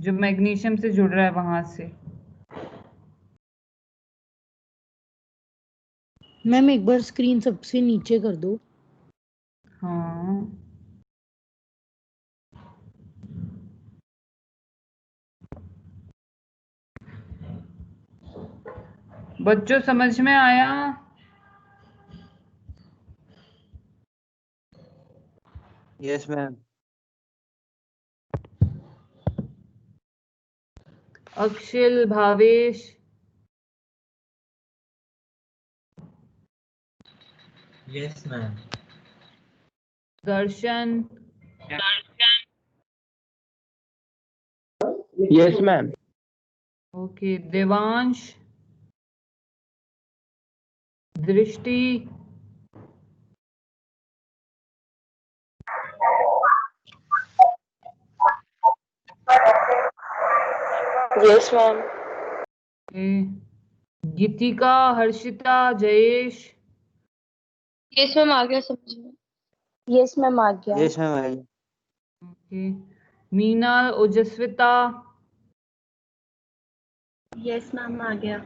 जो मैग्नीशियम से जुड़ रहा है वहां से। मैम एक बार स्क्रीन सबसे नीचे कर दो। हाँ, बच्चों समझ में आया? Yes ma'am. Akshil, Bhavesh, yes ma'am. Darshan, Yes, ma'am. Okay, Devansh, Drishti, yes ma'am. Geetika, Harshita, Jayesh, yes ma'am आ गया समझ में। यस मैम आ गया। यस मैम आई। Okay, Meena, Ojaswita, yes ma'am आ गया।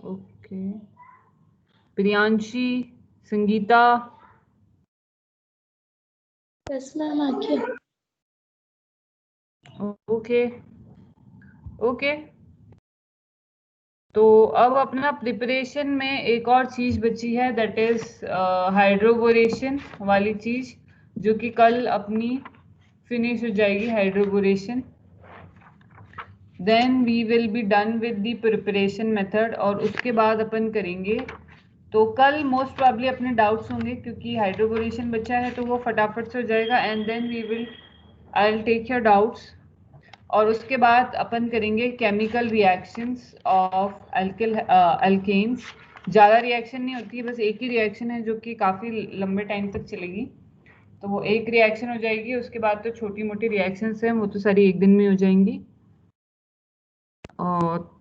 Okay, Priyanshi, Sangeeta, yes ma'am आ गया। Okay okay. तो अब अपना प्रिपरेशन में एक और चीज बची है, दैट इज हाइड्रोबोरेशन वाली चीज, जो कि कल अपनी फिनिश हो जाएगी hydroboration. Then we will be done with the preparation method, और उसके बाद अपन करेंगे। तो कल मोस्ट प्रॉब्ली अपने डाउट्स होंगे, क्योंकि हाइड्रोबोरेशन बचा है तो वो फटाफट से हो जाएगा, and then we will I will take your doubts. और उसके बाद अपन करेंगे केमिकल रिएक्शंस ऑफ अल्केन्स। ज़्यादा रिएक्शन नहीं होती है, बस एक ही रिएक्शन है जो कि काफ़ी लंबे टाइम तक चलेगी। तो वो एक रिएक्शन हो जाएगी, उसके बाद तो छोटी मोटी रिएक्शंस हैं वो तो सारी एक दिन में हो जाएंगी। और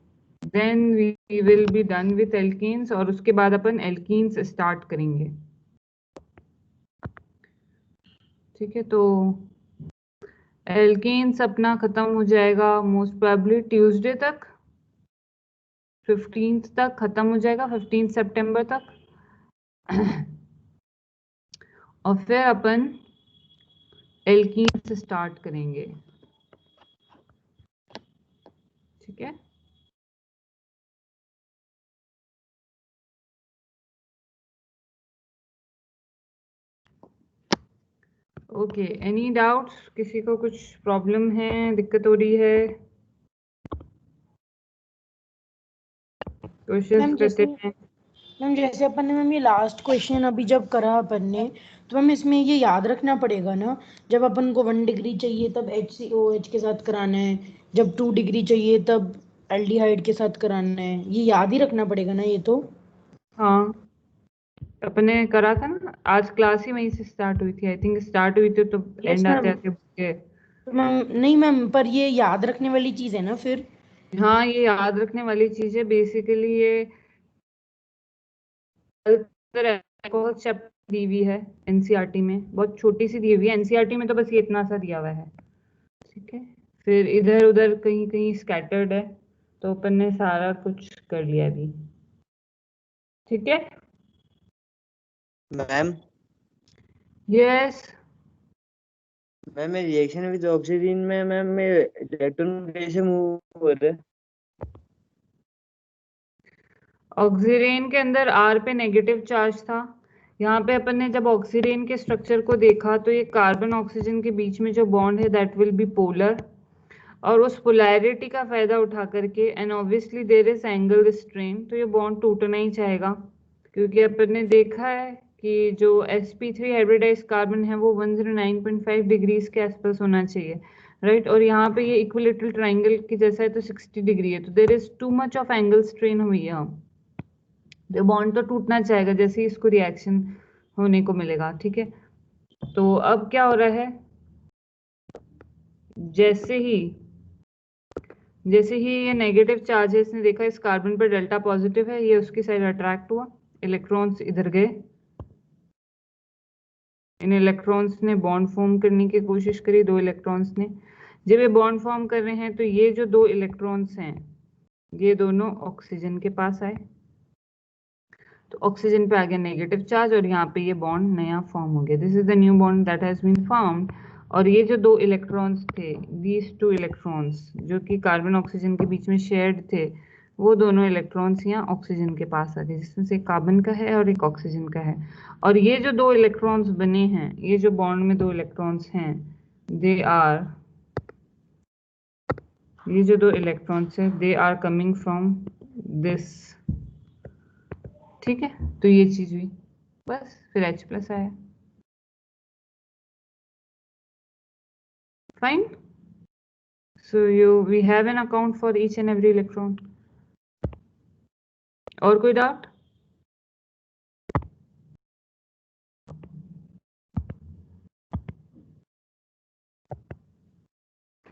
then we will be done with alkenes, और उसके बाद अपन एल्कीन्स स्टार्ट करेंगे। ठीक है, तो एल्कीन्स अपना खत्म हो जाएगा मोस्ट प्रोबेबली ट्यूसडे तक, 15th तक खत्म हो जाएगा, 15 सितंबर तक। और फिर अपन एल्कीन्स स्टार्ट करेंगे। ठीक है, ओके। Any doubts? किसी को कुछ प्रॉब्लम है, दिक्कत हो रही है? क्वेश्चंस मैम करते जैसे हैं। मैम जैसे अपन ने मैम ये लास्ट क्वेश्चन अभी जब करा अपन ने, तो मैम इसमें ये याद रखना पड़ेगा ना, जब अपन को 1 डिग्री चाहिए तब HCOH के साथ कराना है, जब 2 डिग्री चाहिए तब एल्डिहाइड के साथ कराना है, ये याद ही रखना पड़ेगा ना ये तो। हाँ, अपने करा था ना, आज क्लास ही वहीं से स्टार्ट हुई थी, आई थिंक स्टार्ट हुई थी, तो यस एंड आते मैम। आते तो मैम नहीं मैम, पर ये याद रखने वाली चीज़ है ना फिर। हाँ, ये याद रखने वाली चीज है बेसिकली। ये अल्कोहल चैप्टर दी हुई है एनसीईआरटी में, बहुत छोटी सी दी हुई है। एनसीईआरटी में तो बस ये इतना सा दिया हुआ है। ठीक है, फिर इधर उधर कहीं कहीं स्कैटर्ड है, तो अपन ने सारा कुछ कर लिया अभी। ठीक है, मैम यस। मैम मैं रिएक्शन विद ऑक्सीजन में मैम मैं इलेक्ट्रॉन कैसे मूव हो रहे हैं? ऑक्सीजन के अंदर R पे नेगेटिव चार्ज था। यहाँ पे अपन ने जब ऑक्सीजन के स्ट्रक्चर को देखा, तो ये कार्बन ऑक्सीजन के बीच में जो बॉन्ड है दैट विल बी पोलर, और उस पोलैरिटी का फायदा उठा करके, and obviously there is angle strain, तो ये बॉन्ड टूटना ही चाहेगा, क्योंकि अपन ने देखा है कि जो sp3 हाइब्रिडाइज कार्बन है वो 109.5 डिग्रीज के आसपास होना चाहिए, राइट। और यहाँ पे ये इक्विलेटरल ट्राइंगल की जैसा है तो 60 डिग्री है, तो there is too much of angle strain हुई है, तो बॉन्ड तो टूटना चाहेगा जैसे ही इसको रिएक्शन होने को मिलेगा। ठीक है, तो अब क्या हो रहा है, जैसे ही ये नेगेटिव चार्ज है, इसने देखा इस कार्बन पर डेल्टा पॉजिटिव है, ये उसकी साइड अट्रैक्ट हुआ, इलेक्ट्रॉन्स इधर गए, इन इलेक्ट्रॉन्स ने बॉन्ड फॉर्म करने की कोशिश करी, 2 इलेक्ट्रॉन्स ने। जब ये बॉन्ड फॉर्म कर रहे हैं तो ये जो 2 इलेक्ट्रॉन्स हैं ये दोनों ऑक्सीजन के पास आए, तो ऑक्सीजन पे आ गया नेगेटिव चार्ज, और यहाँ पे ये बॉन्ड नया फॉर्म हो गया, this is the new bond that has been formed. और ये जो 2 इलेक्ट्रॉन्स थे, दीज 2 इलेक्ट्रॉन्स जो कि कार्बन ऑक्सीजन के बीच में शेयर्ड थे, वो दोनों इलेक्ट्रॉन्स यहाँ ऑक्सीजन के पास आ गए, जिसमें से एक कार्बन का है और एक ऑक्सीजन का है। और ये जो 2 इलेक्ट्रॉन्स बने हैं, ये जो बॉन्ड में 2 इलेक्ट्रॉन्स हैं, दे आर, ये जो 2 इलेक्ट्रॉन्स हैं they are coming from this. ठीक है, तो ये चीज हुई, बस फिर H+ आया। Fine, so we have an account for each and every electron. और कोई डाउट?